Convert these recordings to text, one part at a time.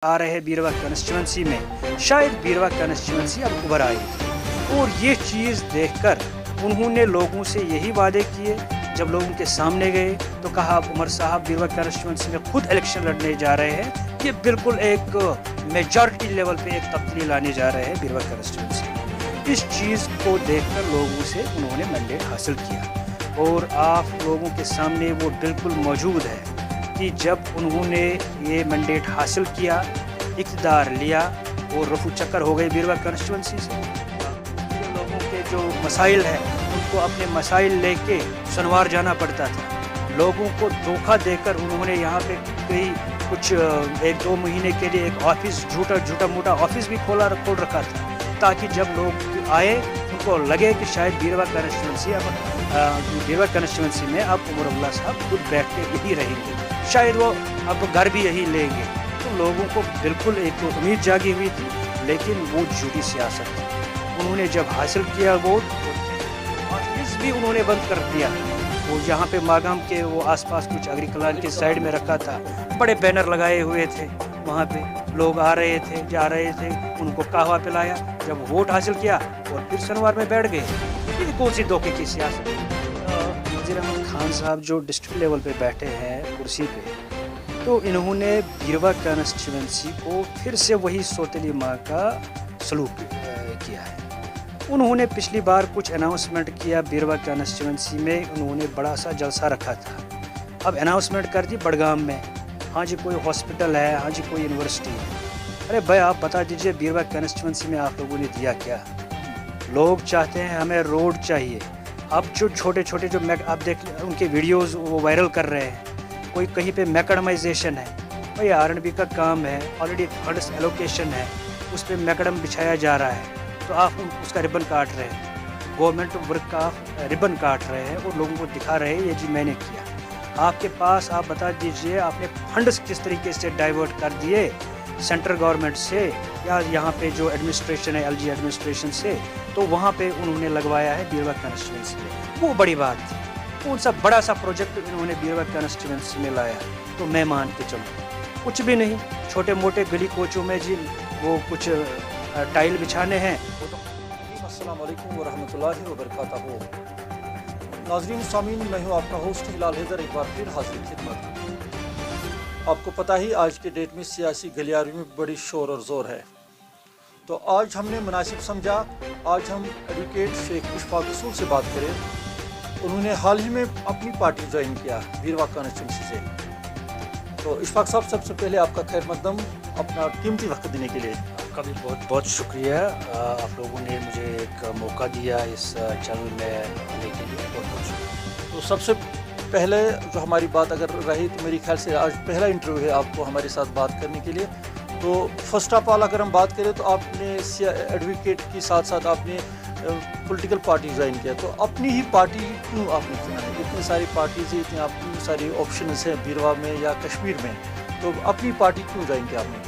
आ रहे हैं बीरवा कंस्टिट्यूंसी में, शायद बीरवा कंस्टिट्यूंसी अब उभर आई और ये चीज़ देखकर उन्होंने लोगों से यही वादे किए। जब लोगों के सामने गए तो कहा उमर साहब बीरवा कंस्टिट्यूंसी में खुद इलेक्शन लड़ने जा रहे हैं, ये बिल्कुल एक मेजॉरिटी लेवल पे एक तब्दीली लाने जा रहे हैं बीरवा कंस्टिट्यूंसी। इस चीज़ को देखकर लोगों से उन्होंने मैंडेट हासिल किया और आप लोगों के सामने वो बिल्कुल मौजूद है कि जब उन्होंने ये मैंडेट हासिल किया, इक़्तिदार लिया और रफू चक्कर हो गए बीरवा कंस्टिट्यूंसी से। लोगों के जो मसाइल हैं उनको अपने मसाइल लेके सनवार जाना पड़ता था। लोगों को धोखा देकर उन्होंने यहाँ पे कुछ 1-2 महीने के लिए एक ऑफिस झूठा मोटा ऑफिस भी खोल रखा था, ताकि जब लोग आए उनको लगे कि शायद बीरवा कंस्टिट्यूंसी में अब उमरुल्लाह साहब खुद बैठ के यही रहेंगे, शायद वो अब घर भी यही लेंगे। तो लोगों को बिल्कुल एक तो उम्मीद जागी हुई थी, लेकिन वो झूठी सियासत थी। उन्होंने जब हासिल किया वोट, ऑफिस भी उन्होंने बंद कर दिया। वो जहाँ पे मागाम के वो आसपास कुछ अग्री कलान के साइड में रखा था, बड़े बैनर लगाए हुए थे, वहाँ पे लोग आ रहे थे जा रहे थे, उनको कहवा पिलाया, जब वोट हासिल किया और फिर सनवार में बैठ गए। ये कौन सी धोखे की सियासत है? वज़ीर अहमद खान साहब जो डिस्ट्रिक्ट लेवल पे बैठे हैं कुर्सी पे, तो इन्होंने बीरवा कंस्टिट्यूंसी को फिर से वही सौतेली माँ का सलूक किया है। उन्होंने पिछली बार कुछ अनाउंसमेंट किया बीरवा कंस्टिट्यूंसी में, उन्होंने बड़ा सा जलसा रखा था। अब अनाउंसमेंट कर दी बड़गाम में, हाँ जी कोई हॉस्पिटल है, हाँ जी कोई यूनिवर्सिटी है। अरे भाई आप बता दीजिए बीरवा कंस्टिट्यूंसी में आप लोगों ने दिया क्या? लोग चाहते हैं हमें रोड चाहिए। अब जो छोटे जो आप देख उनके वीडियोस वो वायरल कर रहे हैं, कोई कहीं पे मैकडमाइजेशन है, भाई R&B का काम है, ऑलरेडी फंड्स एलोकेशन है, उस पर मैकडम बिछाया जा रहा है, तो आप उसका रिबन काट रहे हैं, गवर्नमेंट वर्क का रिबन काट रहे हैं और लोगों को दिखा रहे हैं ये जी मैंने किया। आपके पास आप बता दीजिए आपने फंड्स किस तरीके से डाइवर्ट कर दिए सेंट्रल गवर्नमेंट से या यहाँ पे जो एडमिनिस्ट्रेशन है LG एडमिनिस्ट्रेशन से, तो वहाँ पे उन्होंने लगवाया है बीरवा कंस्टिट्यूंसी में। वो बड़ी बात थी, कौन सा बड़ा सा प्रोजेक्ट इन्होंने बीरवा कंस्टिट्यूंसी में लाया, तो मैं मान के चलूँ कुछ भी नहीं, छोटे मोटे गली कोचों में जी वो कुछ टाइल बिछाने हैं। अस्सलाम वालेकुम वरहमतुल्लाहि वबरकातुहू। नाज़रीन सामीन, मैं हूँ आपका होस्ट हिलाल हैदर, एक बार फिर हाजिर खिदमत। आपको पता ही आज के डेट में सियासी गलियारी में बड़ी शोर और ज़ोर है, तो आज हमने मुनासिब समझा आज हम एडवोकेट शेख इशफाक रसूल से बात करें। उन्होंने हाल ही में अपनी पार्टी ज्वाइन किया बीरवा कंस्टिट्यूंसी से। तो इशफाक साहब, सबसे पहले आपका खैर मकदम, अपना कीमती वक्त देने के लिए। आपका भी बहुत बहुत शुक्रिया। आप लोगों ने मुझे एक मौका दिया इस चैनल में आने के लिए, बहुत बहुत शुक्रिया। तो सबसे पहले जो हमारी बात अगर रही तो मेरे ख्याल से आज पहला इंटरव्यू है आपको हमारे साथ बात करने के लिए। तो फर्स्ट ऑफ ऑल अगर हम बात करें तो आपने एडवोकेट के साथ साथ आपने पॉलिटिकल पार्टी ज्वाइन किया, तो अपनी ही पार्टी क्यों आपने चुना है? इतनी सारी पार्टीज हैं, इतनी अपनी सारी ऑप्शंस हैं बीरवा में या कश्मीर में, तो अपनी पार्टी क्यों ज्वाइन किया आपने?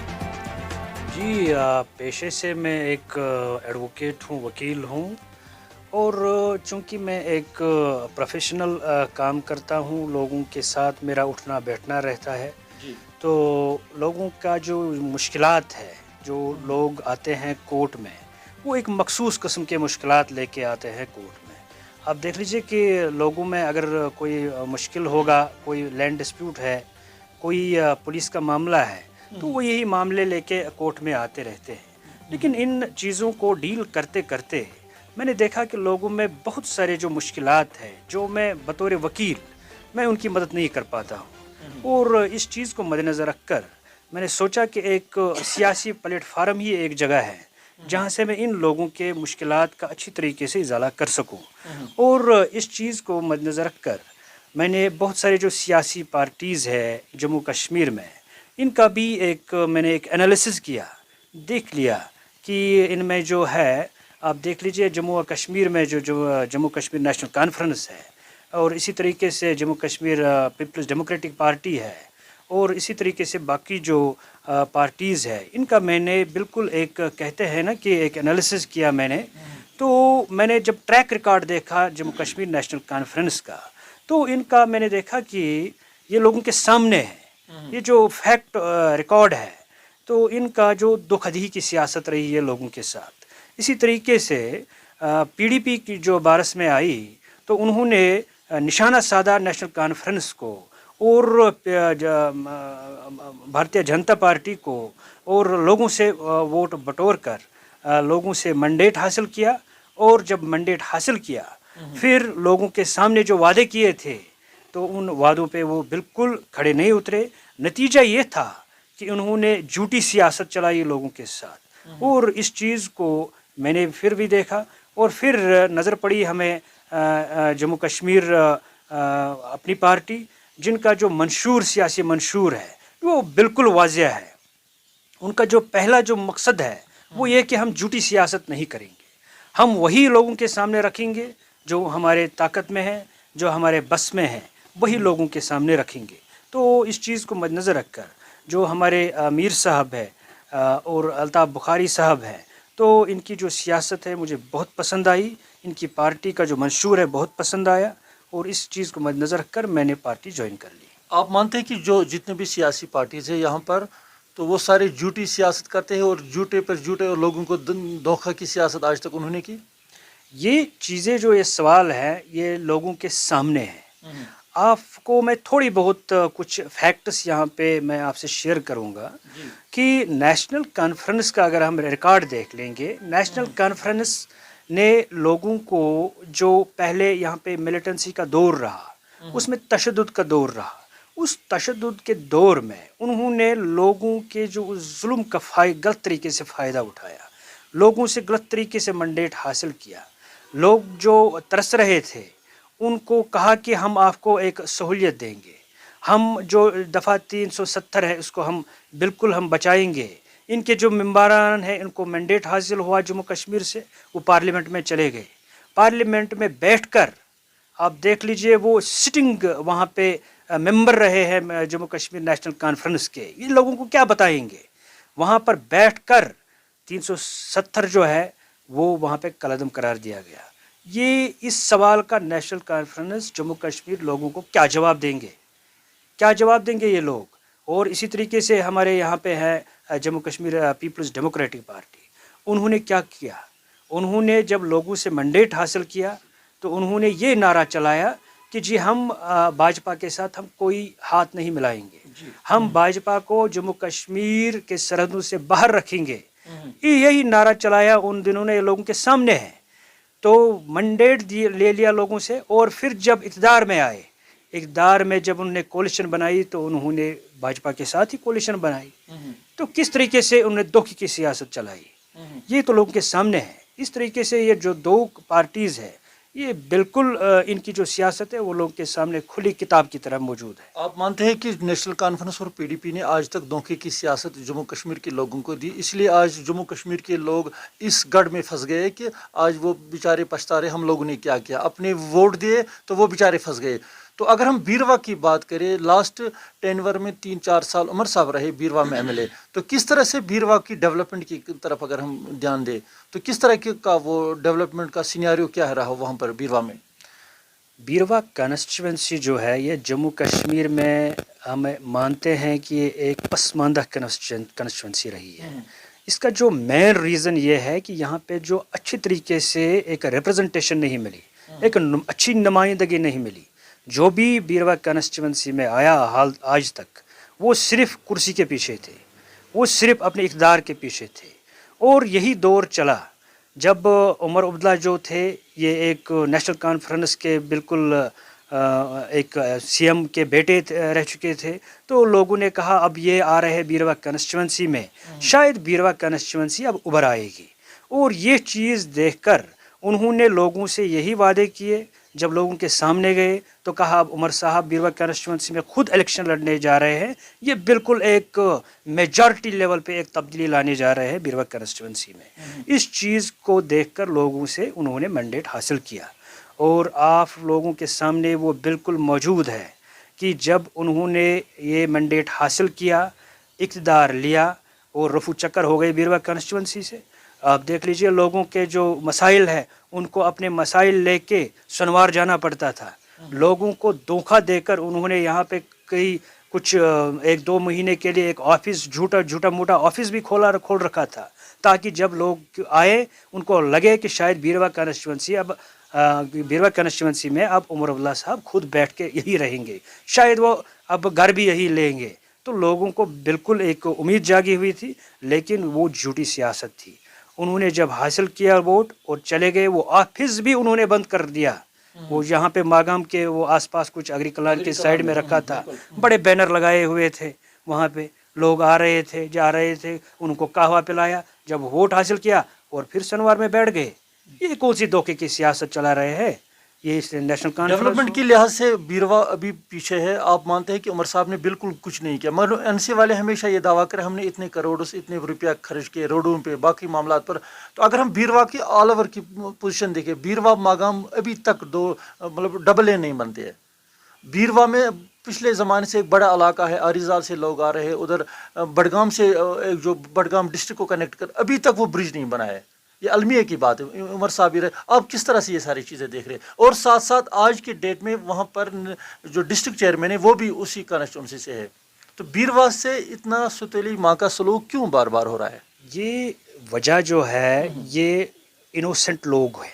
जी, पेशे से मैं एक एडवोकेट हूँ, वकील हूँ, और चूँकि मैं एक प्रोफेशनल काम करता हूँ, लोगों के साथ मेरा उठना बैठना रहता है जी। तो लोगों का जो मुश्किलात है, जो लोग आते हैं कोर्ट में, वो एक मखसूस किस्म के मुश्किलात लेके आते हैं कोर्ट में। अब देख लीजिए कि लोगों में अगर कोई मुश्किल होगा, कोई लैंड डिस्प्यूट है, कोई पुलिस का मामला है, तो वो यही मामले लेके कोर्ट में आते रहते हैं। लेकिन इन चीज़ों को डील करते करते मैंने देखा कि लोगों में बहुत सारे जो मुश्किलात हैं, जो मैं बतौर वकील मैं उनकी मदद नहीं कर पाता हूँ। और इस चीज़ को मद्देनज़र रखकर मैंने सोचा कि एक सियासी प्लेटफार्म ही एक जगह है जहाँ से मैं इन लोगों के मुश्किलात का अच्छी तरीके से इजाला कर सकूँ। और इस चीज़ को मद्देनज़र रखकर मैंने बहुत सारे जो सियासी पार्टीज़ है जम्मू कश्मीर में, इनका भी मैंने एक एनालिसिस किया, देख लिया कि इनमें जो है, आप देख लीजिए जम्मू और कश्मीर में जो जम्मू कश्मीर नेशनल कॉन्फ्रेंस है, और इसी तरीके से Jammu Kashmir Peoples Democratic Party है, और इसी तरीके से बाकी जो पार्टीज़ है, इनका मैंने बिल्कुल एक कहते हैं ना कि एक एनालिसिस किया मैंने। तो मैंने जब ट्रैक रिकॉर्ड देखा जम्मू कश्मीर नेशनल कॉन्फ्रेंस का, तो इनका मैंने देखा कि ये लोगों के सामने है, ये जो फैक्ट रिकॉर्ड है तो इनका जो दुखदही की सियासत रही है लोगों के साथ। इसी तरीके से पीडीपी की जो बारस में आई तो उन्होंने निशाना साधा नेशनल कॉन्फ्रेंस को और भारतीय जनता पार्टी को और लोगों से वोट बटोर कर लोगों से मैंडेट हासिल किया। और जब मैंडेट हासिल किया फिर लोगों के सामने जो वादे किए थे तो उन वादों पे वो बिल्कुल खड़े नहीं उतरे। नतीजा ये था कि उन्होंने झूठी सियासत चलाई लोगों के साथ। और इस चीज़ को मैंने फिर भी देखा और फिर नज़र पड़ी हमें जम्मू कश्मीर अपनी पार्टी जिनका जो मंशूर सियासी मंशूर है वो बिल्कुल वाज़ेह है। उनका जो पहला जो मकसद है वो ये कि हम झूठी सियासत नहीं करेंगे, हम वही लोगों के सामने रखेंगे जो हमारे ताकत में है, जो हमारे बस में है, वही लोगों के सामने रखेंगे। तो इस चीज़ को मद्देनज़र रखकर जो हमारे अमीर साहब है और अल्ताफ़ बुखारी साहब है तो इनकी जो सियासत है मुझे बहुत पसंद आई, इनकी पार्टी का जो मंशूर है बहुत पसंद आया और इस चीज़ को मद्देनज़र रखकर मैंने पार्टी ज्वाइन कर ली। आप मानते हैं कि जो जितने भी सियासी पार्टीज़ हैं यहाँ पर तो वो सारे झूठी सियासत करते हैं और झूठे पर झूठे और लोगों को धोखा की सियासत आज तक उन्होंने की? ये चीज़ें जो ये सवाल है ये लोगों के सामने है। आपको मैं थोड़ी बहुत कुछ फैक्ट्स यहाँ पे मैं आपसे शेयर करूँगा कि नेशनल कॉन्फ्रेंस का अगर हम रिकॉर्ड देख लेंगे, नेशनल कॉन्फ्रेंस ने लोगों को जो पहले यहाँ पे मिलिटेंसी का दौर रहा उसमें तशद्दुद का दौर रहा, उस तशद्दुद के दौर में उन्होंने लोगों के जो जुल्म का गलत तरीके से फ़ायदा उठाया, लोगों से गलत तरीके से मैंडेट हासिल किया। लोग जो तरस रहे थे उनको कहा कि हम आपको एक सहूलियत देंगे, हम जो दफ़ा 370 है उसको हम बिल्कुल हम बचाएंगे। इनके जो मेंबरान हैं इनको मैंडेट हासिल हुआ जम्मू कश्मीर से, वो पार्लियामेंट में चले गए। पार्लियामेंट में बैठकर आप देख लीजिए वो सिटिंग वहाँ पे मेंबर रहे हैं जम्मू कश्मीर नेशनल कॉन्फ्रेंस के, ये लोगों को क्या बताएंगे। वहाँ पर बैठकर 370 जो है वो वहाँ पे कलअदम करार दिया गया। ये इस सवाल का नेशनल कॉन्फ्रेंस जम्मू कश्मीर लोगों को क्या जवाब देंगे, क्या जवाब देंगे ये लोग। और इसी तरीके से हमारे यहाँ पे है Jammu Kashmir Peoples Democratic Party, उन्होंने क्या किया, उन्होंने जब लोगों से मैंडेट हासिल किया तो उन्होंने ये नारा चलाया कि जी हम भाजपा के साथ हम कोई हाथ नहीं मिलाएंगे, हम भाजपा को जम्मू कश्मीर के सरहदों से बाहर रखेंगे। यही नारा चलाया उन दिनों ने लोगों के सामने है। तो मैंडेट ले लिया लोगों से और फिर जब इक़्तिदार में आए, इक़्तिदार में जब उन्होंने कोलिशन बनाई तो उन्होंने भाजपा के साथ ही कोलिशन बनाई। तो किस तरीके से उन्होंने धोखे की सियासत चलाई ये तो लोगों के सामने है। इस तरीके से ये जो दो पार्टीज़ है ये बिल्कुल इनकी जो सियासत है वो लोगों के सामने खुली किताब की तरह मौजूद है। आप मानते हैं कि नेशनल कॉन्फ्रेंस और पीडीपी ने आज तक धोखे की सियासत जम्मू कश्मीर के लोगों को दी, इसलिए आज जम्मू कश्मीर के लोग इस गढ़ में फंस गए कि आज वो बेचारे पछता रहे हम लोगों ने क्या किया, अपने वोट दिए तो वो बेचारे फंस गए। तो अगर हम बीरवा की बात करें, लास्ट टेनवर में 3-4 साल उमर साहब रहे बीरवा में एमएलए, तो किस तरह से बीरवा की डेवलपमेंट की तरफ अगर हम ध्यान दें तो किस तरह का वो डेवलपमेंट का सिनेरियो क्या रहा वहाँ पर बीरवा में? बीरवा कॉन्स्टिट्यूंसी जो है ये जम्मू कश्मीर में हम मानते हैं कि ये एक पसमानदा कॉन्स्टिट्यूंसी रही है। इसका जो मेन रीज़न ये है कि यहाँ पे जो अच्छी तरीके से एक रिप्रेजेंटेशन नहीं मिली, एक अच्छी नुमाइंदगी नहीं मिली। जो भी बीरवा कॉन्स्टिट्यूंसी में आया हाल आज तक वो सिर्फ कुर्सी के पीछे थे, वो सिर्फ अपने इक़्तिदार के पीछे थे। और यही दौर चला जब उमर अब्दुल्ला जो थे ये एक नेशनल कॉन्फ्रेंस के बिल्कुल एक सीएम के बेटे रह चुके थे। तो लोगों ने कहा अब ये आ रहे हैं बीरवा कॉन्स्टिट्यूंसी में, शायद बीरवा कॉन्स्टिट्यूंसी अब उभर आएगी। और ये चीज़ देखकर उन्होंने लोगों से यही वादे किए। जब लोगों के सामने गए तो कहा अब उमर साहब बीरवा कॉन्स्टिट्यूंसी में खुद इलेक्शन लड़ने जा रहे हैं, ये बिल्कुल एक मेजॉरिटी लेवल पे एक तब्दीली लाने जा रहे हैं बीरवा कॉन्स्टिट्यूंसी में। इस चीज़ को देखकर लोगों से उन्होंने मैंडेट हासिल किया और आप लोगों के सामने वो बिल्कुल मौजूद है कि जब उन्होंने ये मैंडेट हासिल किया, इक़्तिदार लिया और रफू चक्कर हो गए बीरवा कॉन्स्टिट्यूंसी से। आप देख लीजिए लोगों के जो मसाइल है उनको अपने मसाइल लेके सुनवार जाना पड़ता था। लोगों को धोखा देकर उन्होंने यहाँ पे कई कुछ 1-2 महीने के लिए एक ऑफिस झूठा मोटा ऑफिस भी खोल रखा था, ताकि जब लोग आए उनको लगे कि शायद बीरवा कंस्टिट्यूंसी में अब उमर अब्दुल्ला साहब खुद बैठ के यही रहेंगे, शायद वो अब घर भी यही लेंगे। तो लोगों को बिल्कुल एक उम्मीद जागी हुई थी, लेकिन वो झूठी सियासत थी। उन्होंने जब हासिल किया वोट और चले गए, वो ऑफिस भी उन्होंने बंद कर दिया। वो यहाँ पे मागाम के वो आसपास कुछ अग्रिकलान के साइड में रखा था, बड़े बैनर लगाए हुए थे, वहाँ पे लोग आ रहे थे जा रहे थे, उनको कहवा पिलाया, जब वोट हासिल किया और फिर शनिवार में बैठ गए। ये कौन सी धोखे की सियासत चला रहे हैं? ये इस नेशनल कॉन्फ्रेंस डेवलपमेंट के लिहाज से बीरवा अभी पीछे है। आप मानते हैं कि उमर साहब ने बिल्कुल कुछ नहीं किया, मगर एनसी वाले हमेशा ये दावा करें हमने इतने करोड़ से इतने रुपया खर्च किए रोडों पे बाकी मामला पर। तो अगर हम बीरवा की ऑल ओवर की पोजीशन देखें, बीरवा मागाम अभी तक दो मतलब डबल ए नहीं बनते हैं। बीरवा में पिछले ज़माने से एक बड़ा इलाका है, आरिजाल से लोग आ रहे हैं, उधर बडगाम से जो बडगाम डिस्ट्रिक्ट को कनेक्ट कर, अभी तक वो ब्रिज नहीं बना है। ये अलमिया की बात है, उमर साहब ही रहे। आप किस तरह से ये सारी चीज़ें देख रहे हैं? और साथ साथ आज की डेट में वहाँ पर जो डिस्ट्रिक्ट चेयरमैन है वो भी उसी कंस्टिट्यूंसी से है। तो बीरवा से इतना सुतीली माँ का सलूक क्यों बार बार हो रहा है? ये वजह जो है, ये इनोसेंट लोग हैं,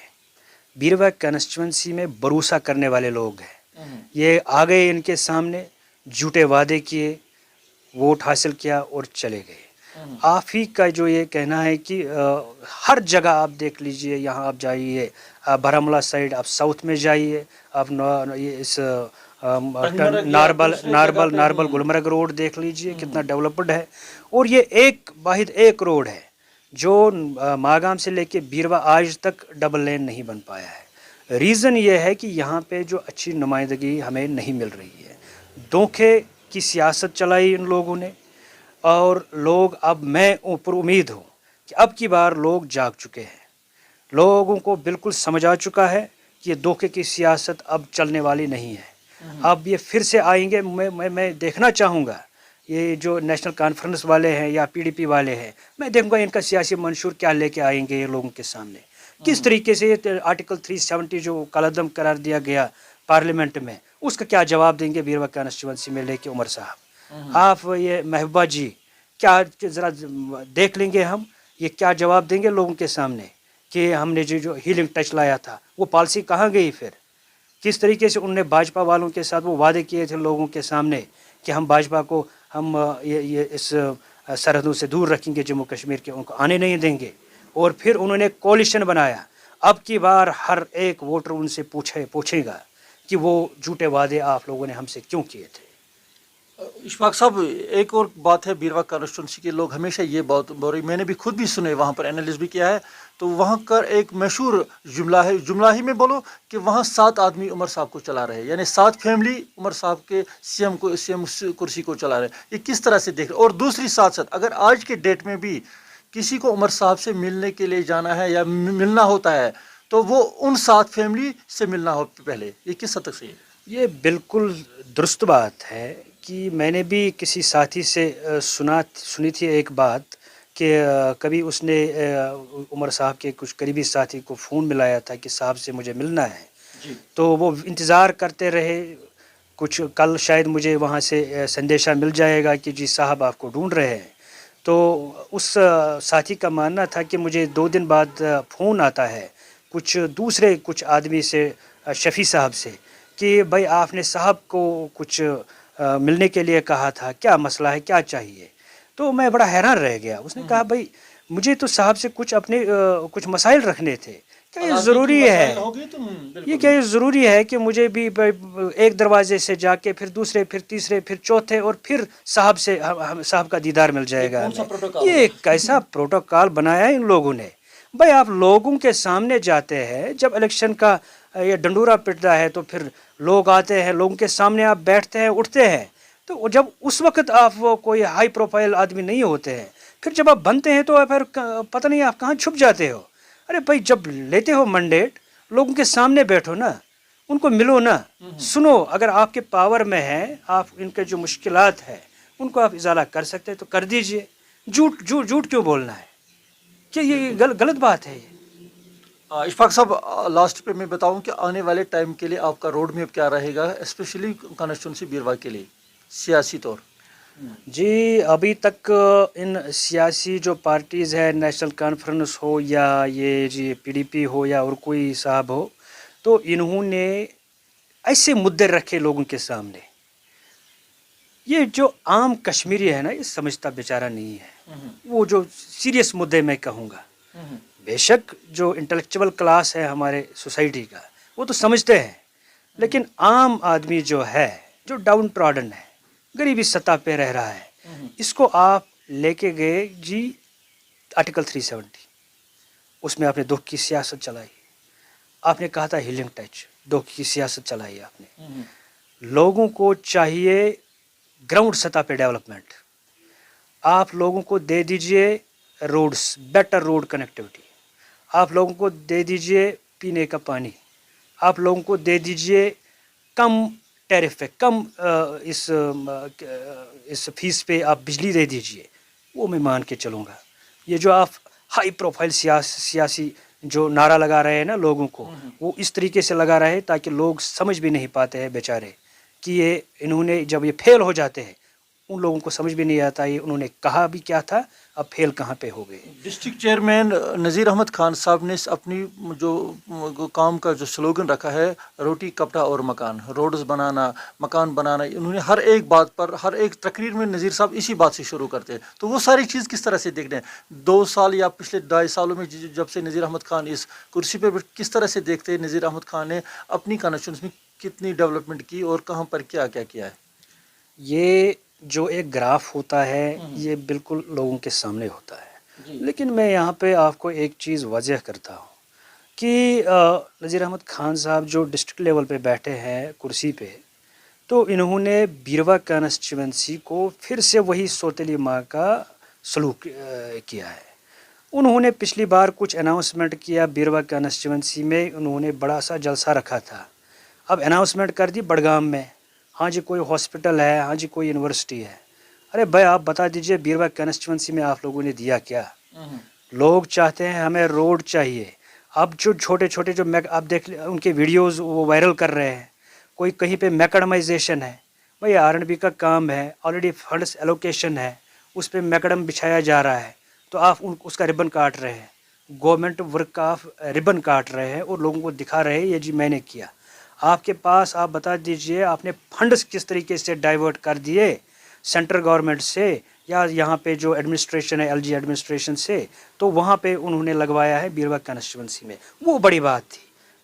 बीरवा कंस्टिट्यूंसी में भरोसा करने वाले लोग हैं। ये आ गए इनके सामने, झूठे वादे किए, वोट हासिल किया और चले गए। आप ही का जो ये कहना है कि हर जगह आप देख लीजिए, यहाँ आप जाइए बारामूला साइड, आप साउथ में जाइए, आप इस नारबल गुलमर्ग रोड देख लीजिए कितना डेवलप्ड है। और ये एक वाहिद एक रोड है जो मागाम से लेके बीरवा आज तक डबल लेन नहीं बन पाया है। रीज़न ये है कि यहाँ पे जो अच्छी नुमाइंदगी हमें नहीं मिल रही है। धोखे की सियासत चलाई इन लोगों ने, और लोग अब मैं ऊपर उम्मीद हूँ कि अब की बार लोग जाग चुके हैं, लोगों को बिल्कुल समझ आ चुका है कि ये धोखे की सियासत अब चलने वाली नहीं है। अब ये फिर से आएंगे। मैं देखना चाहूँगा ये जो नेशनल कॉन्फ्रेंस वाले हैं या पीडीपी वाले हैं, मैं देखूँगा इनका सियासी मंशूर क्या लेके आएंगे ये लोगों के सामने, किस तरीके से आर्टिकल 370 जो कलअदम करार दिया गया पार्लियामेंट में, उसका क्या जवाब देंगे बीरवा कंस्टिट्यूंसी में लेके उमर साहब। आप ये महबूबा जी क्या ज़रा देख लेंगे हम, ये क्या जवाब देंगे लोगों के सामने कि हमने जो हीलिंग टच लाया था वो पॉलिसी कहाँ गई, फिर किस तरीके से उनने भाजपा वालों के साथ वो वादे किए थे लोगों के सामने कि हम भाजपा को हम ये इस सरहदों से दूर रखेंगे, जम्मू कश्मीर के, उनको आने नहीं देंगे। और फिर उन्होंने कोलिशन बनाया। अब की बार हर एक वोटर उनसे पूछेगा कि वो झूठे वादे आप लोगों ने हमसे क्यों किए थे। इशफाक साहब, एक और बात है, बीरवा कंस्टिट्यूंसी के लोग हमेशा ये बात बोल रहे, मैंने भी खुद भी सुने, वहाँ पर एनालिस्ट भी किया है, तो वहाँ का एक मशहूर जुमला है, जुमला ही में बोलो कि वहाँ 7 आदमी उमर साहब को चला रहे हैं, यानी 7 फैमिली उमर साहब के सीएम कुर्सी को चला रहे हैं। ये किस तरह से देख रहे? और दूसरी साथ साथ अगर आज के डेट में भी किसी को उमर साहब से मिलने के लिए जाना है या मिलना होता है तो वो उन 7 फैमिली से मिलना हो पहले, ये किस हद तक सही है? ये बिल्कुल दुरुस्त बात है कि मैंने भी किसी साथी से सुनी थी एक बात कि कभी उसने उमर साहब के कुछ करीबी साथी को फ़ोन मिलाया था कि साहब से मुझे मिलना है जी। तो वो इंतज़ार करते रहे, कुछ कल शायद मुझे वहाँ से संदेशा मिल जाएगा कि जी साहब आपको ढूंढ रहे हैं। तो उस साथी का मानना था कि मुझे 2 दिन बाद फ़ोन आता है कुछ आदमी से, शफ़ी साहब से, कि भाई आपने साहब को कुछ मिलने के लिए कहा था, क्या मसला है, क्या चाहिए। तो मैं बड़ा हैरान रह गया। उसने कहा भाई मुझे तो साहब से कुछ अपने कुछ मसाइल रखने थे, क्या ये ज़रूरी है, ये क्या ये ज़रूरी है कि मुझे भी एक दरवाजे से जाके फिर दूसरे फिर तीसरे फिर चौथे और फिर साहब से साहब का दीदार मिल जाएगा। ये कैसा प्रोटोकॉल बनाया है इन लोगों ने। भाई आप लोगों के सामने जाते हैं, जब इलेक्शन का ये डंडूरा पिटता है तो फिर लोग आते हैं, लोगों के सामने आप बैठते हैं, उठते हैं, तो जब उस वक्त आप वो कोई हाई प्रोफाइल आदमी नहीं होते हैं, फिर जब आप बनते हैं तो फिर पता नहीं आप कहाँ छुप जाते हो। अरे भाई जब लेते हो मैंडेट, लोगों के सामने बैठो ना, उनको मिलो ना, सुनो, अगर आपके पावर में है, आप इनके जो मुश्किलात है उनको आप इजाला कर सकते हैं तो कर दीजिए। झूठ क्यों बोलना है, क्या ये गलत बात है ये? इशफाक साहब, लास्ट पे मैं बताऊं कि आने वाले टाइम के लिए आपका रोड मैप क्या रहेगा, स्पेशली कंस्टिट्यूंसी बीरवा के लिए? सियासी तौर? जी, अभी तक इन सियासी जो पार्टीज़ है, नेशनल कॉन्फ्रेंस हो या ये जी पीडीपी हो या और कोई साहब हो, तो इन्होंने ऐसे मुद्दे रखे लोगों के सामने, ये जो आम कश्मीरी है ना, ये समझता बेचारा नहीं है। वो जो सीरियस मुद्दे मैं कहूँगा, बेशक जो इंटेलेक्चुअल क्लास है हमारे सोसाइटी का, वो तो समझते हैं, लेकिन आम आदमी जो है, जो डाउन ट्रॉडन है, गरीबी सतह पे रह रहा है, इसको आप लेके गए जी आर्टिकल 370, उसमें आपने दुख की सियासत चलाई, आपने कहा था हीलिंग टच, दुख की सियासत चलाई आपने। लोगों को चाहिए ग्राउंड सतह पे डेवलपमेंट, आप लोगों को दे दीजिए रोड्स, बेटर रोड कनेक्टिविटी, आप लोगों को दे दीजिए पीने का पानी, आप लोगों को दे दीजिए कम टैरिफ पे, कम इस फीस पे आप बिजली दे दीजिए, वो मैं मान के चलूँगा। ये जो आप हाई प्रोफाइल सियासी जो नारा लगा रहे हैं ना लोगों को, वो इस तरीके से लगा रहे हैं ताकि लोग समझ भी नहीं पाते हैं बेचारे कि ये इन्होंने जब ये फेल हो जाते हैं, उन लोगों को समझ भी नहीं आता ये उन्होंने कहा भी क्या था, अब फेल कहाँ पे हो गए। डिस्ट्रिक्ट चेयरमैन नज़ीर अहमद खान साहब ने अपनी जो काम का जो स्लोगन रखा है, रोटी कपड़ा और मकान, रोड्स बनाना, मकान बनाना, उन्होंने हर एक बात पर, हर एक तकरीर में नज़ीर साहब इसी बात से शुरू करते हैं। तो वो सारी चीज़ किस तरह से देखते हैं 2 साल या पिछले 2.5 सालों में जब से नज़ीर अहमद खान इस कुर्सी पर किस तरह से देखते हैं नज़ीर अहमद खान ने अपनी कॉन्स्टिट्यूंसी में कितनी डेवलपमेंट की और कहाँ पर क्या क्या किया है? ये जो एक ग्राफ होता है ये बिल्कुल लोगों के सामने होता है, लेकिन मैं यहाँ पे आपको एक चीज़ वाज़ह करता हूँ कि नज़ीर अहमद खान साहब जो डिस्ट्रिक्ट लेवल पे बैठे हैं कुर्सी पे, तो इन्होंने बीरवा कॉन्स्टिट्यूंसी को फिर से वही सौतेली माँ का सलूक किया है। उन्होंने पिछली बार कुछ अनाउंसमेंट किया बीरवा कॉन्स्टिट्यूंसी में, उन्होंने बड़ा सा जलसा रखा था, अब अनाउंसमेंट कर दी बड़गाम में, हाँ जी कोई हॉस्पिटल है, हाँ जी कोई यूनिवर्सिटी है। अरे भाई आप बता दीजिए बीरवा कॉन्स्टिट्यूंसी में आप लोगों ने दिया क्या? लोग चाहते हैं हमें रोड चाहिए। अब जो छोटे छोटे जो आप देख उनके वीडियोस वो वायरल कर रहे हैं, कोई कहीं पे मैकडमाइजेशन है, भाई आर&बी का काम है, ऑलरेडी फंड्स एलोकेशन है, उस पर मैकडम बिछाया जा रहा है, तो आप उसका रिबन काट रहे हैं, गवर्नमेंट वर्क का आप रिबन काट रहे हैं और लोगों को दिखा रहे हैं ये जी मैंने किया। आपके पास आप बता दीजिए आपने फंड्स किस तरीके से डाइवर्ट कर दिए सेंट्रल गवर्नमेंट से या यहाँ पे जो एडमिनिस्ट्रेशन है एलजी एडमिनिस्ट्रेशन से, तो वहाँ पे उन्होंने लगवाया है बीरवा कॉन्स्टिट्यूंसी में, वो बड़ी बात थी।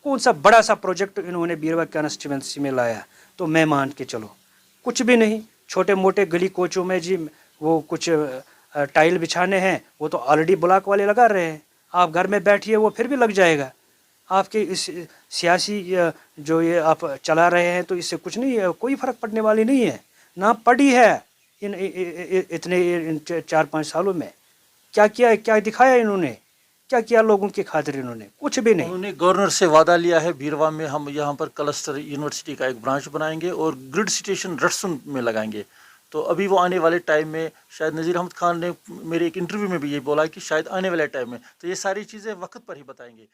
कौन सा बड़ा सा प्रोजेक्ट इन्होंने बीरवा कॉन्स्टिट्यूंसी में लाया, तो मैं मान के चलो कुछ भी नहीं, छोटे मोटे गली कोचों में जी वो कुछ टाइल बिछाने हैं, वो तो ऑलरेडी ब्लॉक वाले लगा रहे हैं, आप घर में बैठिए वो फिर भी लग जाएगा। आपके इस सियासी जो ये आप चला रहे हैं तो इससे कुछ नहीं है, कोई फ़र्क पड़ने वाली नहीं है, ना पड़ी है इन 4-5 सालों में। क्या किया है, क्या दिखाया इन्होंने, क्या किया लोगों की खातिर, इन्होंने कुछ भी नहीं। उन्होंने गवर्नर से वादा लिया है बीरवा में हम यहाँ पर क्लस्टर यूनिवर्सिटी का एक ब्रांच बनाएंगे और ग्रिड स्टेशन रटसुन में लगाएंगे। तो अभी वो आने वाले टाइम में शायद नज़ीर अहमद खान ने मेरे एक इंटरव्यू में भी ये बोला कि शायद आने वाले टाइम में, तो ये सारी चीज़ें वक्त पर ही बताएंगे।